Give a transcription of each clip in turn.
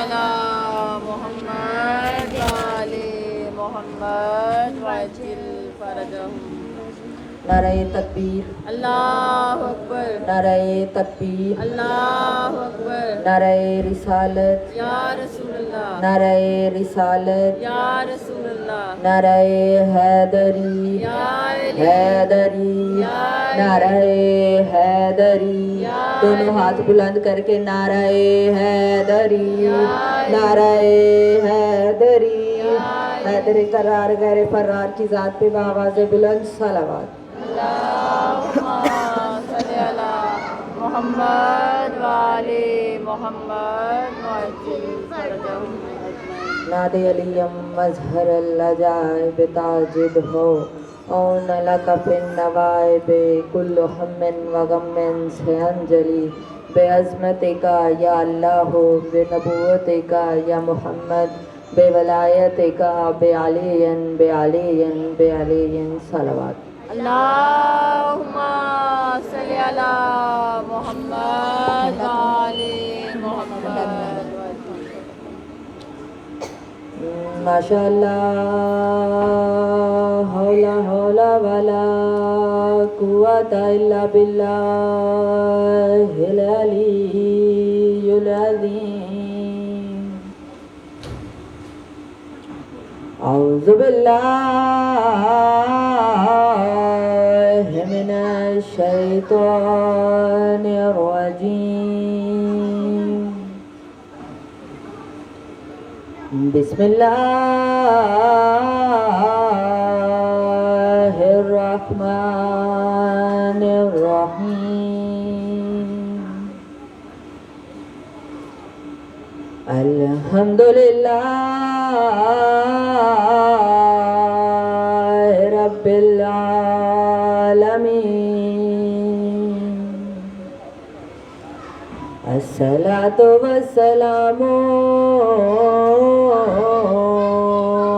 علی محمد و آل محمد وعجل فرجهم. نعرہ تکبیر، اللہ اکبر، نعرہ تکبیر، اللہ اکبر. نعرہ رسالت، یا رسول اللہ، نعرہ رسالت، یا رسول اللہ. نعرہ حیدری، یا علی، حیدری، یا علی. نعرہ حیدری. یا دونوں علی. ہاتھ بلند کر کے نعرہ حیدری، یا علی. نعرہ حیدری. یا علی. حیدر قرار غیر فرار کی ذات پہ بآواز بلند صلوات. اللہم صلی علی محمد و آل محمد وعجل فرجهم اجمعین. ناد علیم مظہر العجائب تاجد ہو، اون لک فی النوائب کل ہم و غم سے انجلی. بے عظمتک یا اللہ، بے نبوتک یا محمد، بے ولایتک بے علی بے علی بے علی صلوات. اللہم صلی علی محمد و آل محمد. ماشاء اللہ، حولا حولا ولا قوت الا باللہ العلی العظیم. اعوذ باللہ من الشیطان الرجیم. بسم اللہ الرحمن الرحیم. الحمدللہ رب العالمین. الصلاۃ والسلام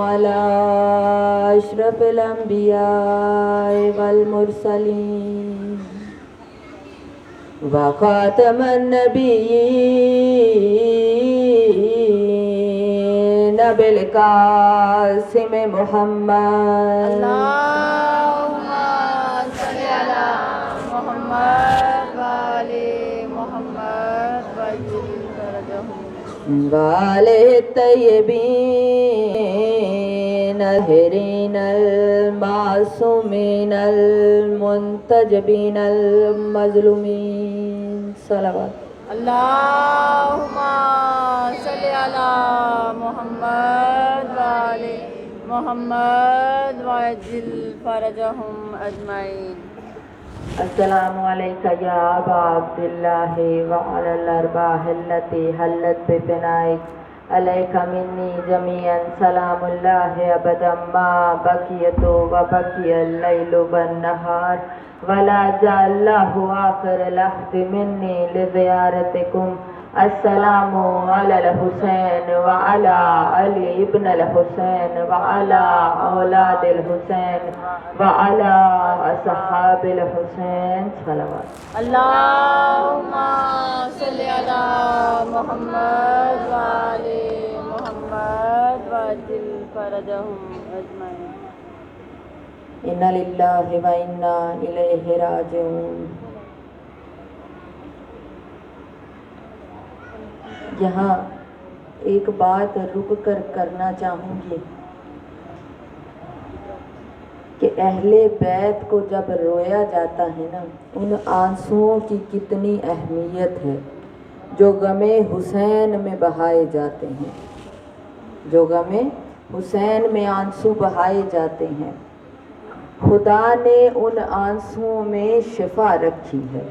علی اشرف الانبیاء والمرسلین وخاتم النبیین بالقاسم محمد. اللہم صلی علی محمد و آل محمد وعجل فرجهم. وآلہ الطیبین الطاہرین المعصومین المنتجبین المظلومین صلوات. اللہم صلی علی محمد و آل محمد وعجل فرجهم اجمعین. السلام علیکہ یا ابا عبداللہ وعلی الارواح التي حلت بفنائک. علیک منی جمیعا سلام اللہ ابدا ما بقیت و بقی اللیل والنہار ولا جعلہ آخر لحظ منی لزیارتکم. السلام علی الحسین وعلی علی ابن الحسین وعلی اولاد الحسین وعلی اصحاب الحسین صلوات. اللہم صلی علی محمد و آل محمد وعجل فرجهم اجمعین. انا للہ و انا الیہ راجعون. یہاں ایک بات رک کر کرنا چاہوں گی کہ اہل بیت کو جب رویا جاتا ہے نا، ان آنسوؤں کی کتنی اہمیت ہے جو غم حسین میں بہائے جاتے ہیں، جو غم حسین میں آنسو بہائے جاتے ہیں. خدا نے ان آنسوؤں میں شفا رکھی ہے.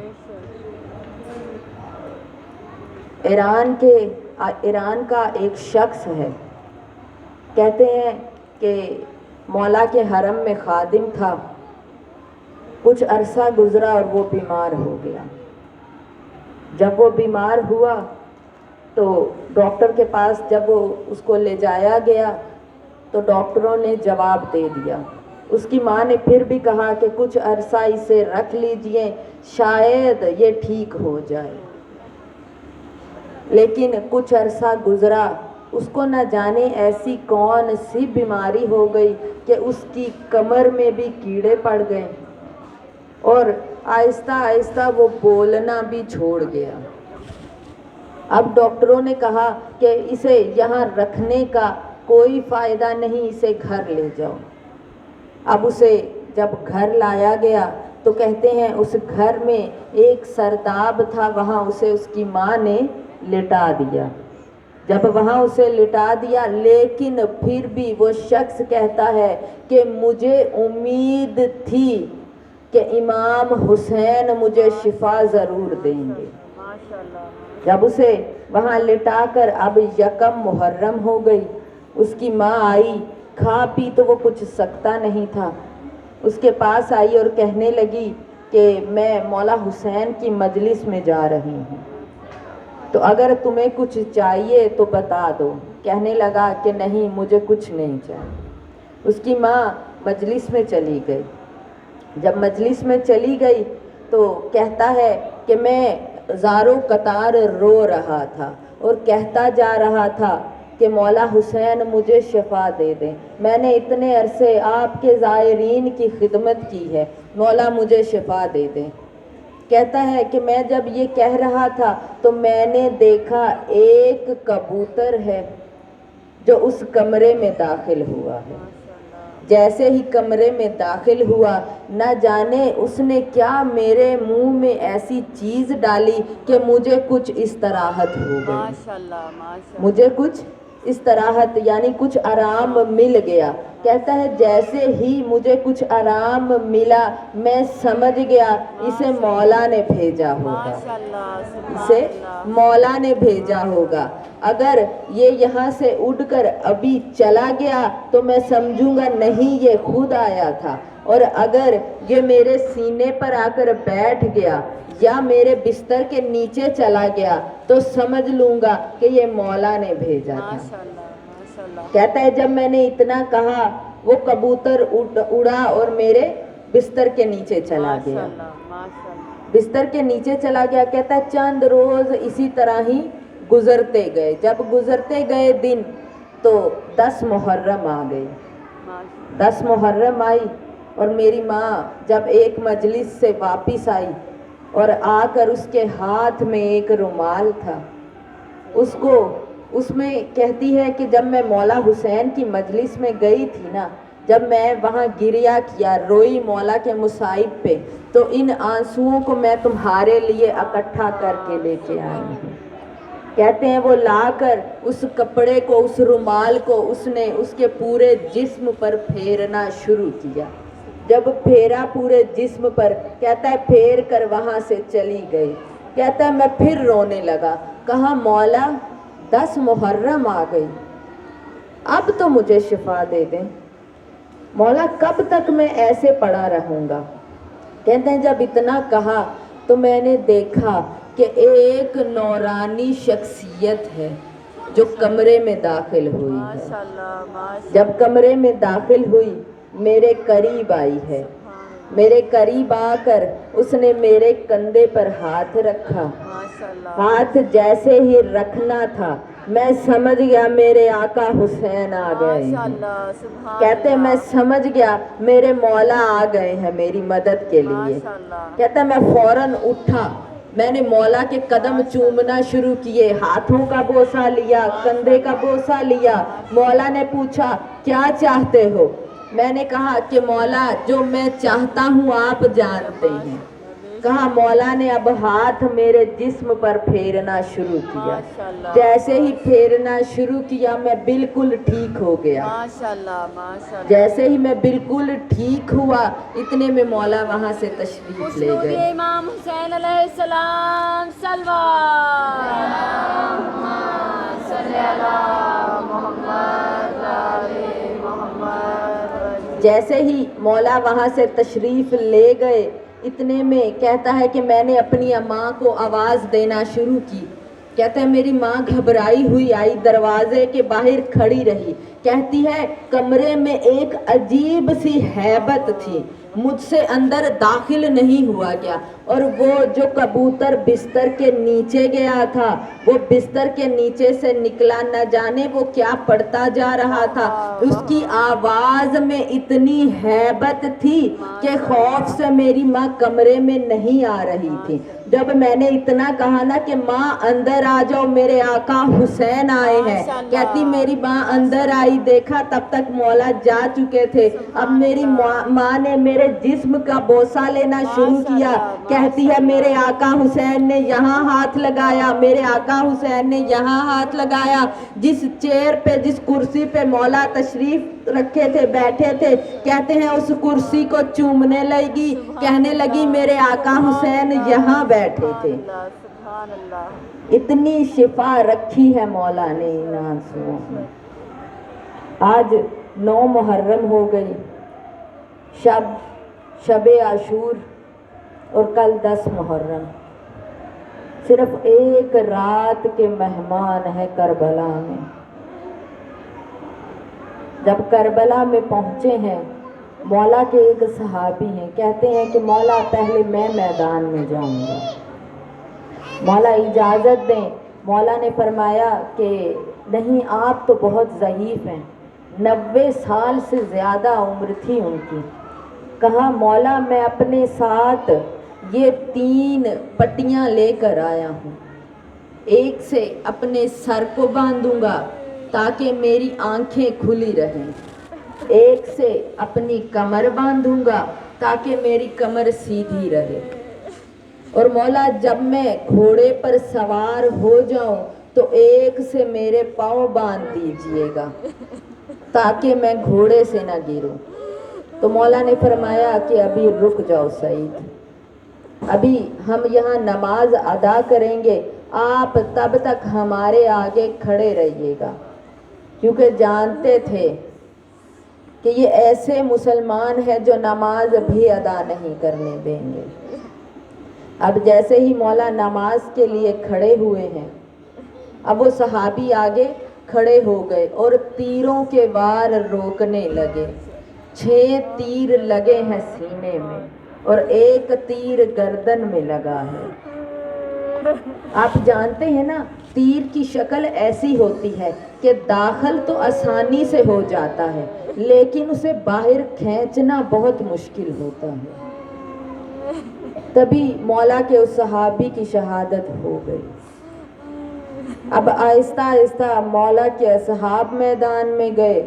ایران کا ایک شخص ہے، کہتے ہیں کہ مولا کے حرم میں خادم تھا. کچھ عرصہ گزرا اور وہ بیمار ہو گیا. جب وہ بیمار ہوا تو ڈاکٹر کے پاس جب وہ اس کو لے جایا گیا تو ڈاکٹروں نے جواب دے دیا. اس کی ماں نے پھر بھی کہا کہ کچھ عرصہ اسے رکھ لیجئے، شاید یہ ٹھیک ہو جائے. لیکن کچھ عرصہ گزرا، اس کو نہ جانے ایسی کون سی بیماری ہو گئی کہ اس کی کمر میں بھی کیڑے پڑ گئے اور آہستہ آہستہ وہ بولنا بھی چھوڑ گیا۔ اب ڈاکٹروں نے کہا کہ اسے یہاں رکھنے کا کوئی فائدہ نہیں، اسے گھر لے جاؤ۔ اب اسے جب گھر لایا گیا تو کہتے ہیں اس گھر میں ایک سرداب تھا، وہاں اسے اس کی ماں نے لٹا دیا۔ جب وہاں اسے لٹا دیا، لیکن پھر بھی وہ شخص کہتا ہے کہ مجھے امید تھی کہ امام حسین مجھے شفا ضرور دیں گے۔ جب اسے وہاں لٹا کر اب یکم محرم ہو گئی، اس کی ماں آئی، کھا پی تو وہ کچھ سکتا نہیں تھا، اس کے پاس آئی اور کہنے لگی کہ میں مولا حسین کی مجلس میں جا رہی ہوں، تو اگر تمہیں کچھ چاہیے تو بتا دو۔ کہنے لگا کہ نہیں، مجھے کچھ نہیں چاہیے۔ اس کی ماں مجلس میں چلی گئی۔ جب مجلس میں چلی گئی تو کہتا ہے کہ میں زارو قطار رو رہا تھا اور کہتا جا رہا تھا کہ مولا حسین مجھے شفا دے دیں، میں نے اتنے عرصے آپ کے زائرین کی خدمت کی ہے، مولا مجھے شفا دے دیں۔ کہتا ہے کہ میں جب یہ کہہ رہا تھا تو میں نے دیکھا ایک کبوتر ہے جو اس کمرے میں داخل ہوا ہے۔ جیسے ہی کمرے میں داخل ہوا، نہ جانے اس نے کیا میرے منہ میں ایسی چیز ڈالی کہ مجھے کچھ استراحت ہو گئی، مجھے کچھ استراحت یعنی کچھ آرام مل گیا۔ کہتا ہے جیسے ہی مجھے کچھ آرام ملا میں سمجھ گیا اسے مولا نے بھیجا ہوگا، اسے مولا نے بھیجا ہوگا۔ اگر یہ یہاں سے اڑ کر ابھی چلا گیا تو میں سمجھوں گا نہیں یہ خود آیا تھا، اور اگر یہ میرے سینے پر آ کر بیٹھ گیا یا میرے بستر کے نیچے چلا گیا تو سمجھ لوں گا کہ یہ مولا نے بھیجا تھا۔ کہتا ہے جب میں نے اتنا کہا وہ کبوتر اڑا اور میرے بستر کے نیچے چلا گیا، بستر کے نیچے چلا گیا۔ کہتا ہے چند روز اسی طرح ہی گزرتے گئے، جب گزرتے گئے دن تو 10 محرم آ گئی۔ 10 محرم آئی اور میری ماں جب ایک مجلس سے واپس آئی اور آ کر اس کے ہاتھ میں ایک رومال تھا، اس میں کہتی ہے کہ جب میں مولا حسین کی مجلس میں گئی تھی نا، جب میں وہاں گریا کیا، روئی مولا کے مصائب پہ، تو ان آنسوؤں کو میں تمہارے لیے اکٹھا کر کے لے کے آئی ہوں۔ کہتے ہیں وہ لا کر اس کپڑے کو، اس رومال کو اس نے اس کے پورے جسم پر پھیرنا شروع کیا۔ جب پھیرا پورے جسم پر، کہتا ہے پھیر کر وہاں سے چلی گئی۔ کہتا ہے میں پھر رونے لگا، کہا مولا 10 محرم آ گئی، اب تو مجھے شفا دے دیں، مولا کب تک میں ایسے پڑا رہوں گا۔ کہتے ہیں جب اتنا کہا تو میں نے دیکھا کہ ایک نورانی شخصیت ہے جو کمرے میں داخل ہوئی ہے۔ جب کمرے میں داخل ہوئی میرے قریب آئی ہے، میرے قریب آ کر اس نے میرے کندھے پر ہاتھ رکھا۔ ہاتھ جیسے ہی رکھنا تھا میں سمجھ گیا میرے آقا حسین آ گئے ہیں۔ کہتے میں سمجھ گیا میرے مولا آ گئے ہیں میری مدد کے لیے۔ کہتا میں فوراً اٹھا، میں نے مولا کے قدم چومنا شروع کیے، ہاتھوں کا بوسہ لیا، کندھے کا بوسہ لیا۔ مولا نے پوچھا کیا چاہتے ہو؟ میں نے کہا کہ مولا جو میں چاہتا ہوں آپ جانتے ہیں۔ کہا مولا نے اب ہاتھ میرے جسم پر پھیرنا شروع کیا، جیسے ہی پھیرنا شروع کیا میں بالکل ٹھیک ہو گیا۔ جیسے ہی میں بالکل ٹھیک ہوا اتنے میں مولا وہاں سے تشریف لے گئے۔ امام حسین علیہ السلام صلوات جیسے ہی مولا وہاں سے تشریف لے گئے اتنے میں کہتا ہے کہ میں نے اپنی ماں کو آواز دینا شروع کی۔ کہتا ہے میری ماں گھبرائی ہوئی آئی، دروازے کے باہر کھڑی رہی۔ کہتی ہے کمرے میں ایک عجیب سی ہیبت تھی، مجھ سے اندر داخل نہیں ہوا گیا، اور وہ جو کبوتر بستر کے نیچے گیا تھا وہ بستر کے نیچے سے نکلا، نہ جانے وہ کیا پڑھتا جا رہا تھا۔ اس کی آواز میں اتنی ہیبت تھی کہ خوف سے میری ماں کمرے میں نہیں آ رہی تھی۔ جب میں نے اتنا کہا نا کہ ماں اندر آ جاؤ، میرے آقا حسین آئے ہیں، کہتی میری ماں اندر آئی، دیکھا تب تک مولا جا چکے تھے۔ اب میری ماں نے میرے جسم کا بوسہ لینا شروع کیا، کہتی ہے میرے آقا حسین نے یہاں ہاتھ لگایا، میرے آقا حسین نے یہاں ہاتھ لگایا۔ جس چیئر پہ، جس کرسی پہ مولا تشریف رکھے تھے، بیٹھے تھے، کہتے ہیں اس کرسی کو چومنے لگی، کہنے لگی میرے آقا حسین یہاں بیٹھے تھے۔ اتنی شفا رکھی ہے مولا نے ان آنسوؤں میں۔ آج 9 محرم ہو گئی، شب عاشور، اور کل 10 محرم۔ صرف ایک رات کے مہمان ہے کربلا میں۔ جب کربلا میں پہنچے ہیں، مولا کے ایک صحابی ہیں، کہتے ہیں کہ مولا پہلے میں میدان میں جاؤں گا، مولا اجازت دیں۔ مولا نے فرمایا کہ نہیں، آپ تو بہت ضعیف ہیں، 90 سال سے زیادہ عمر تھی ان کی۔ کہا مولا میں اپنے ساتھ یہ 3 پٹیاں لے کر آیا ہوں، ایک سے اپنے سر کو باندھوں گا تاکہ میری آنکھیں کھلی رہیں، ایک سے اپنی کمر باندھوں گا تاکہ میری کمر سیدھی رہے، اور مولا جب میں گھوڑے پر سوار ہو جاؤں تو ایک سے میرے پاؤں باندھ دیجئے گا تاکہ میں گھوڑے سے نہ گروں۔ تو مولا نے فرمایا کہ ابھی رک جاؤ سعید، ابھی ہم یہاں نماز ادا کریں گے، آپ تب تک ہمارے آگے کھڑے رہیے گا، کیونکہ جانتے تھے کہ یہ ایسے مسلمان ہیں جو نماز بھی ادا نہیں کرنے دیں گے۔ اب جیسے ہی مولا نماز کے لیے کھڑے ہوئے ہیں، اب وہ صحابی آگے کھڑے ہو گئے اور تیروں کے وار روکنے لگے۔ 6 تیر لگے ہیں سینے میں اور 1 تیر گردن میں لگا ہے۔ آپ جانتے ہیں نا، تیر کی شکل ایسی ہوتی ہے کہ داخل تو آسانی سے ہو جاتا ہے لیکن اسے باہر کھینچنا بہت مشکل ہوتا ہے۔ تبھی مولا کے اس صحابی کی شہادت ہو گئی۔ اب آہستہ آہستہ مولا کے اصحاب میدان میں گئے،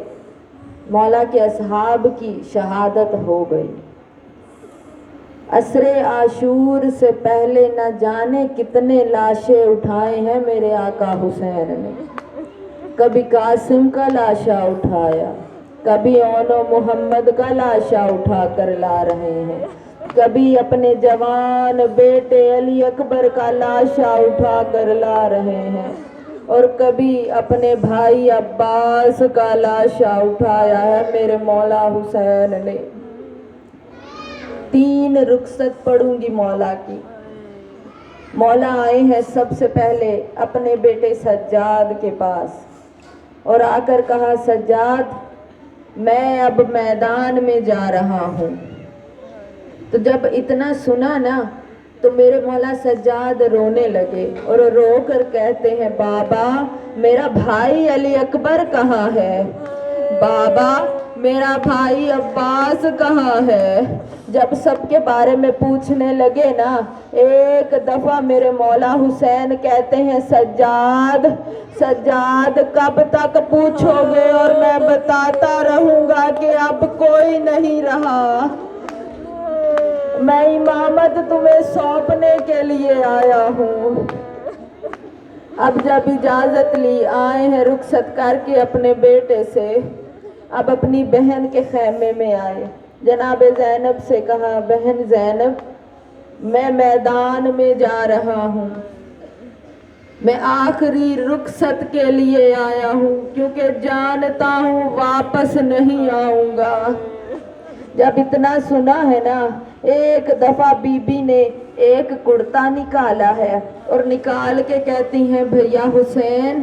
مولا کے اصحاب کی شہادت ہو گئی۔ عصر عاشور سے پہلے نہ جانے کتنے لاشیں اٹھائے ہیں میرے آقا حسین نے۔ کبھی قاسم کا لاشا اٹھایا، کبھی اون و محمد کا لاشا اٹھا کر لا رہے ہیں، کبھی اپنے جوان بیٹے علی اکبر کا لاشا اٹھا کر لا رہے ہیں، اور کبھی اپنے بھائی عباس کا لاشا اٹھایا ہے میرے مولا حسین نے۔ 3 رخصت پڑھوں گی مولا کی۔ مولا آئے ہیں سب سے پہلے اپنے بیٹے سجاد کے پاس اور آ کر کہا سجاد میں اب میدان میں جا رہا ہوں۔ تو جب اتنا سنا نا تو میرے مولا سجاد رونے لگے اور رو کر کہتے ہیں بابا میرا بھائی علی اکبر کہاں ہے، بابا میرا بھائی عباس کہاں ہے۔ جب سب کے بارے میں پوچھنے لگے نا، ایک دفعہ میرے مولا حسین کہتے ہیں سجاد سجاد کب تک پوچھو گے اور میں بتاتا رہوں گا کہ اب کوئی نہیں رہا، میں امامت تمہیں سونپنے کے لیے آیا ہوں۔ اب جب اجازت لی، آئے ہیں رخصت کر کے اپنے بیٹے سے، اب اپنی بہن کے خیمے میں آئے، جناب زینب سے کہا بہن زینب میں میدان میں جا رہا ہوں، میں آخری رخصت کے لیے آیا ہوں کیونکہ جانتا ہوں واپس نہیں آؤں گا۔ جب اتنا سنا ہے نا، ایک دفعہ بی بی نے ایک کرتا نکالا ہے اور نکال کے کہتی ہیں بھیا حسین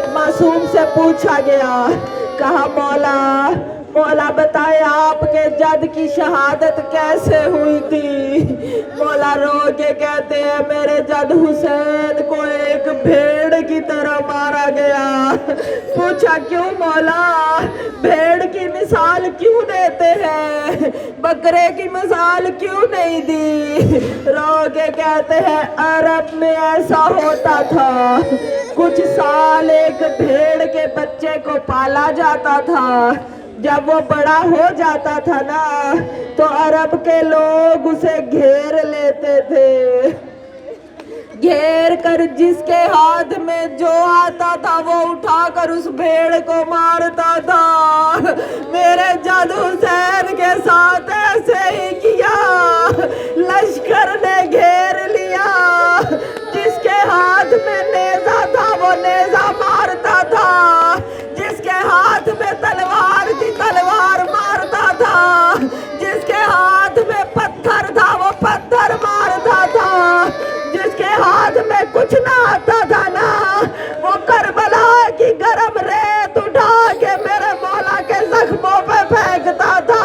ایک معصوم سے پوچھا گیا, کہا مولا بتائے آپ کے جد کی شہادت کیسے ہوئی تھی؟ مولا رو کے کہتے ہیں میرے جد حسین کو ایک بھیڑ کی طرح مارا گیا. پوچھا کیوں مولا, بھیڑ کی مثال کیوں دیتے ہیں, بکرے کی مثال کیوں نہیں دی؟ رو کے کہتے ہیں عرب میں ایسا ہوتا تھا, کچھ سال ایک بھیڑ کے بچے کو پالا جاتا تھا, جب وہ بڑا ہو جاتا تھا نا تو عرب کے لوگ اسے گھیر لیتے تھے, گھیر کر جس کے ہاتھ میں جو آتا تھا وہ اٹھا کر اس بھیڑ کو مارتا تھا. میرے جد حسین کے ساتھ ایسے ہی کیا, لشکر نے گھیر لیا, جس کے ہاتھ میں نیزہ تھا وہ نیزہ مارتا تھا, جس کے ہاتھ میں تلوار تھی تلوار مارتا تھا, جس کے ہاتھ میں پتھر تھا وہ پتھر مارتا تھا, جس کے ہاتھ میں کچھ نہ آتا تھا نا وہ کربلا کی گرم ریت اٹھا کے میرے مولا کے زخموں پہ پھینکتا تھا.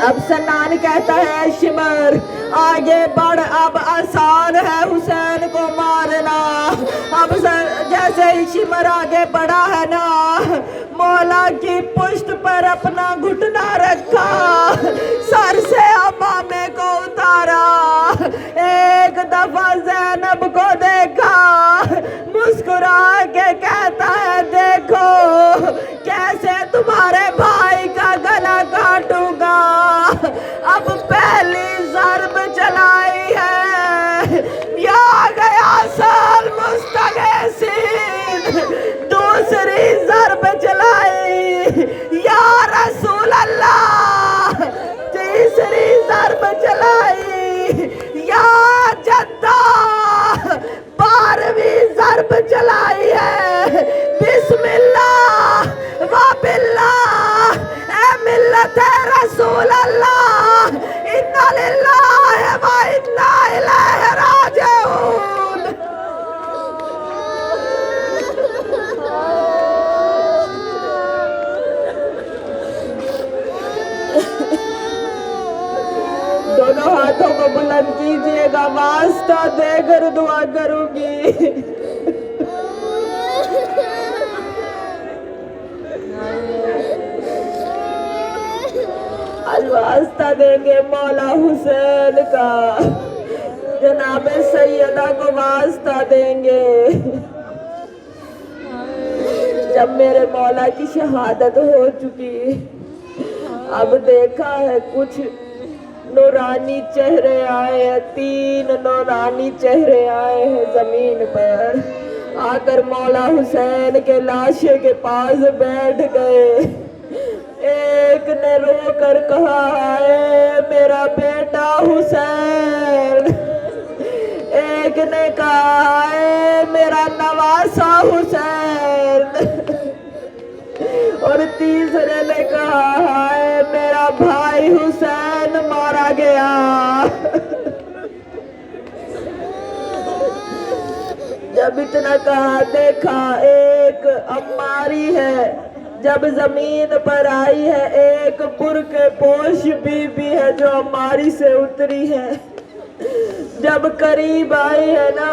اب سنان کہتا ہے شمر آگے بڑھ, اب آسان ہے حسین کو مارنا. اب جیسے ہی شمر آگے بڑھا ہے نا, مولا کی پشت پر اپنا گھٹنا رکھا, سر سے امامے کو اتارا, ایک دفعہ زینب کو دیکھا, مسکرا کے کہتا ہے دیکھو کیسے تمہارے بھائی کا گلا کاٹوں گا. اب پہلی ضرب چلائی ہے, یا گیا سال مستغیثین, دوسری ضرب چلائی یا رسول اللہ, تیسری ضرب چلائی یا جدہ, 12ویں ضرب چلائی ہے بسم اللہ و باللہ, اے ملت رسول اللہ, انا للہ و انا الیہ راجعون. دونوں ہاتھوں کو بلند کیجئے گا, واسطہ دے کر دعا کروں گی. آج واسطہ دیں گے مولا حسین کا, جناب سیدہ کو واسطہ دیں گے. جب میرے مولا کی شہادت ہو چکی, اب دیکھا ہے کچھ نورانی چہرے آئے ہیں, 3 نورانی چہرے آئے ہیں زمین پر, آ کر مولا حسین کے لاشے کے پاس بیٹھ گئے. ایک نے رو کر کہا اے میرا بیٹا حسین, ایک نے کہا اے میرا نواسا حسین, اور تیسرے نے کہا اے میرا بھائی حسین مارا گیا. جب اتنا کہا دیکھا ایک عماری ہے, جب زمین پر آئی ہے ایک برقع پوش بی بی ہے جو عماری سے اتری ہے. جب قریب آئی ہے نا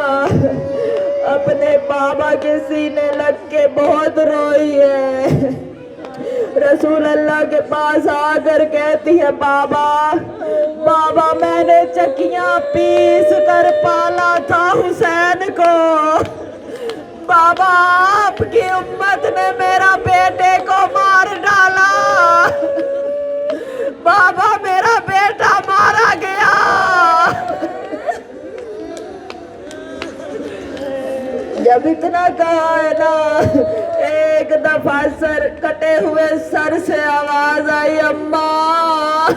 اپنے بابا کے سینے لگ کے بہت روئی ہے. رسول اللہ کے پاس آ کر کہتی ہے بابا میں نے چکیاں پیس کر پالا تھا حسین کو, بابا آپ کی امت نے میرا بیٹے کو مار ڈالا, بابا میرا بیٹا مارا گیا. جب اتنا کہا ہے نا ایک دفعہ سر کٹے ہوئے سر سے آواز آئی اماں,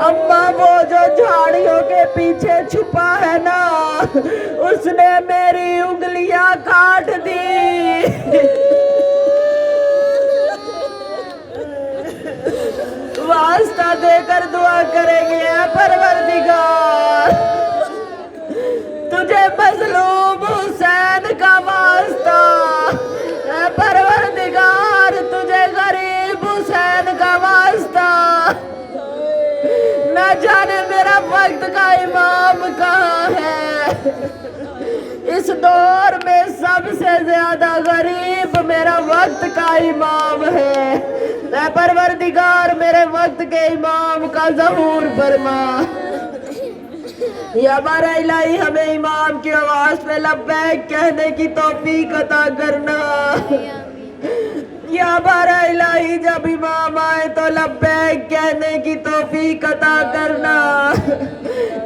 اماں وہ جو جھاڑیوں کے پیچھے چھپا ہے نا اس نے میری انگلیاں کاٹ دی. واسطہ دے کر دعا کریں گے اے پروردگار, تجھے مظلوم حسین کا واسطہ، اے پروردگار تجھے غریب حسین کا واسطہ، نہ جانے میرا وقت کا امام کہاں ہے۔ اس دور میں سب سے زیادہ غریب میرا وقت کا امام ہے، اے پروردگار میرے وقت کے امام کا ظہور فرما۔ یا بارہ الہی ہمیں امام کی آواز میں لبیک کہنے کی توفیق عطا کرنا۔ یا بارہ الہی جب امام آئے تو لبیک کہنے کی توفیق عطا کرنا۔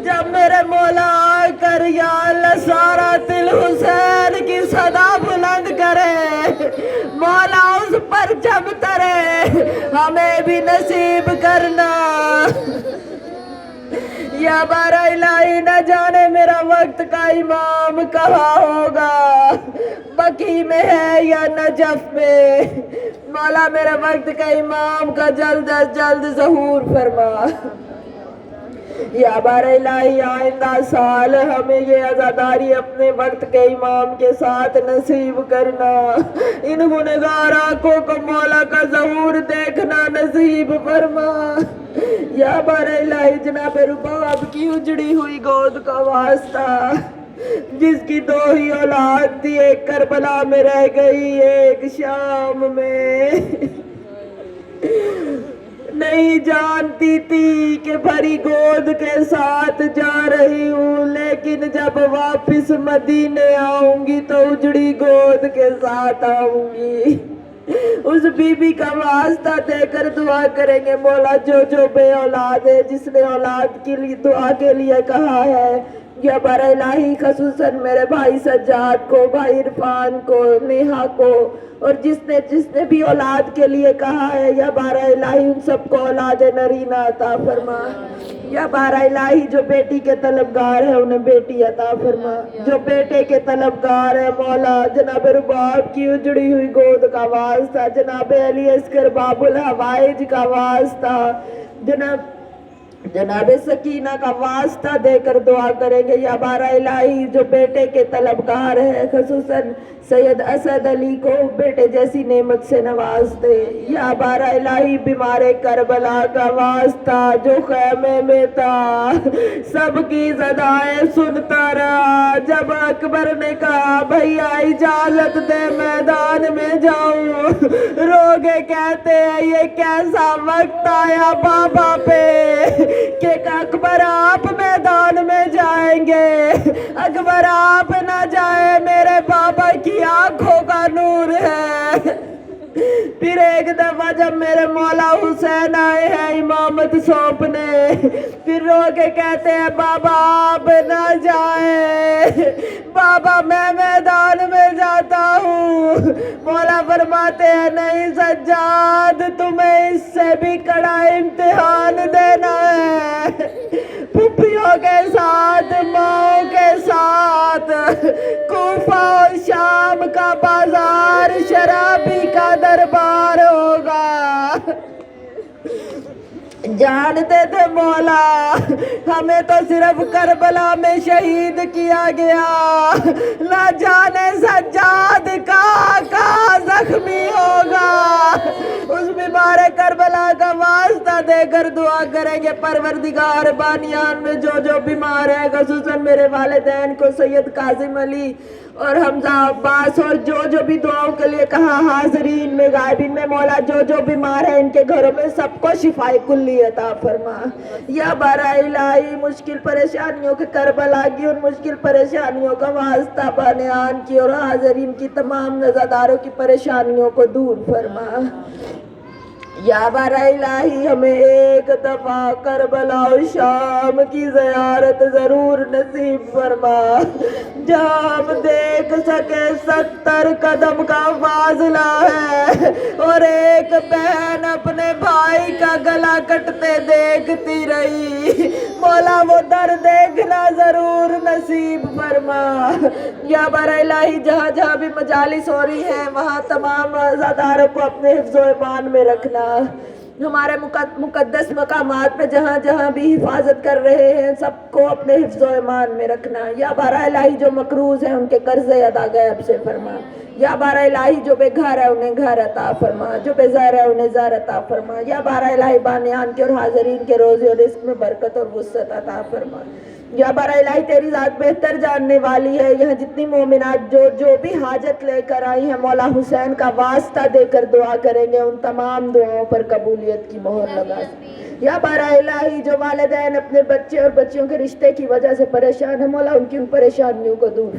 جب میرے مولا آ کر یا اللہ سارا دل حسین کی صدا بلند کرے، مولا اس پر جب ترے ہمیں بھی نصیب کرنا۔ یا بارہ الہی نہ جانے میرا وقت کا امام کہاں ہوگا، بقی میں ہے یا نجف میں، مولا میرے وقت کا امام کا جلد از جلد ظہور فرما۔ یا بارہ الہی آئندہ سال ہمیں یہ عزاداری اپنے وقت کے امام کے ساتھ نصیب کرنا۔ ان گنہگار آنکھوں کو مولا کا ظہور دیکھنا نصیب فرما۔ یا بارہ الہی جناب رباب کی اجڑی ہوئی گود کا واسطہ، جس کی 2 ہی اولاد تھی، ایک کربلا میں رہ گئی ایک شام میں، نہیں جانتی تھی کہ بھری گود کے ساتھ جا رہی ہوں، لیکن جب واپس مدینے آؤں گی تو اجڑی گود کے ساتھ آؤں گی۔ اس بی بی کا واسطہ دے کر دعا کریں گے، مولا جو بے اولاد ہے، جس نے اولاد کے لیے دعا کے لیے کہا ہے، یا بارہ الہی خصوصاً میرے بھائی سجاد کو، بھائی عرفان کو، نیہا کو، اور جس نے بھی اولاد کے لیے کہا ہے، یا بارہ الہی ان سب کو اولاد نرینہ عطا فرما۔ یا بارہ الہی جو بیٹی کے طلبگار ہے انہیں بیٹی عطا فرما، جو بیٹے کے طلبگار ہے مولا جناب رباب کی اجڑی ہوئی گود کا واسطہ، جناب علی اصغر باب الحوائج کا واسطہ، جناب سکینہ کا واسطہ دے کر دعا کریں گے۔ یا بارہ الہی جو بیٹے کے طلبگار ہے خصوصاً سید اسد علی کو بیٹے جیسی نعمت سے نواز دے۔ یا بارہ الہی بیمار کربلا کا واسطہ جو خیمے میں تھا، سب کی صدائیں سنتا رہا، جب اکبر نے کہا بھیا اجازت دے میدان میں جاؤں، روگے کہتے ہیں یہ کیسا وقت آیا بابا پہ کہ اکبر آپ میدان میں جائیں گے، اکبر آپ نہ جائیں، میرے بابا کی آنکھوں کا نور ہے۔ پھر ایک دفعہ جب میرے مولا حسین آئے ہیں امامت سونپنے، پھر رو کے کہتے ہیں بابا آپ نہ جائیں، بابا میں میدان میں جاتا ہوں۔ مولا فرماتے ہیں نہیں سجاد، تمہیں اس سے بھی کڑا امتحان دینا ہے، پھپھیوں کے ساتھ، ماؤں کے ساتھ، کوفہ اور شام کا بازار شرابی کا دربار ہوگا۔ جانتے تھے مولا ہمیں تو صرف کربلا میں شہید کیا گیا، نہ جانے سجاد کہاں زخمی ہوگا۔ اس بیمار کربلا کا واسطہ دے کر دعا کریں گے، پروردگار بانیان میں جو بیمار ہے، خصوصاً میرے والدین کو سید کاظم علی اور حمزہ عباس، اور جو بھی دعاؤں کے لیے کہا، حاضرین میں غائبین میں، مولا جو بیمار ہے ان کے گھروں میں سب کو شفاء کلی عطا فرما۔ یا بارہ الہی مشکل پریشانیوں کے کربلا کی اور مشکل پریشانیوں کا واسطہ بانیان کی اور حاضرین کی تمام نظرداروں کی پریشانیوں کو دور فرما۔ یا بارہ الہی ہمیں ایک دفعہ کربلا و شام کی زیارت ضرور نصیب فرما، جہاں ہم دیکھ سکے 70 قدم کا فاصلہ ہے اور ایک بہن اپنے بھائی کا گلا کٹتے دیکھتی رہی، مولا وہ در دیکھنا ضرور نصیب فرما۔ یا بارہ الہی جہاں بھی مجالس ہو رہی ہیں وہاں تمام عزاداروں کو اپنے حفظ و ایمان میں رکھنا۔ ہمارے مقدس مقامات پہ جہاں جہاں بھی حفاظت کر رہے ہیں سب کو اپنے حفظ و ایمان میں رکھنا. یا بار الہی جو مقروض ہیں ان کے قرضے ادا غیب سے فرما. یا بار الہی جو بے گھر ہے انہیں گھر عطا فرما, جو بے زار ہے انہیں زار عطا فرما. یا بار الہی بانیان کے اور حاضرین کے روزی اور رزق میں برکت اور وسعت عطا فرما. یا بار الہی تیری ذات بہتر جاننے والی ہے. یہاں جتنی مومنات جو بھی حاجت لے کر آئی ہیں مولا حسین کا واسطہ دے کر دعا کریں گے, ان تمام دعاؤں پر قبولیت کی مہر لگا. یا بار الہی جو والدین اپنے بچے اور بچیوں کے رشتے کی وجہ سے پریشان ہیں مولا ان کی ان پریشانیوں کو دور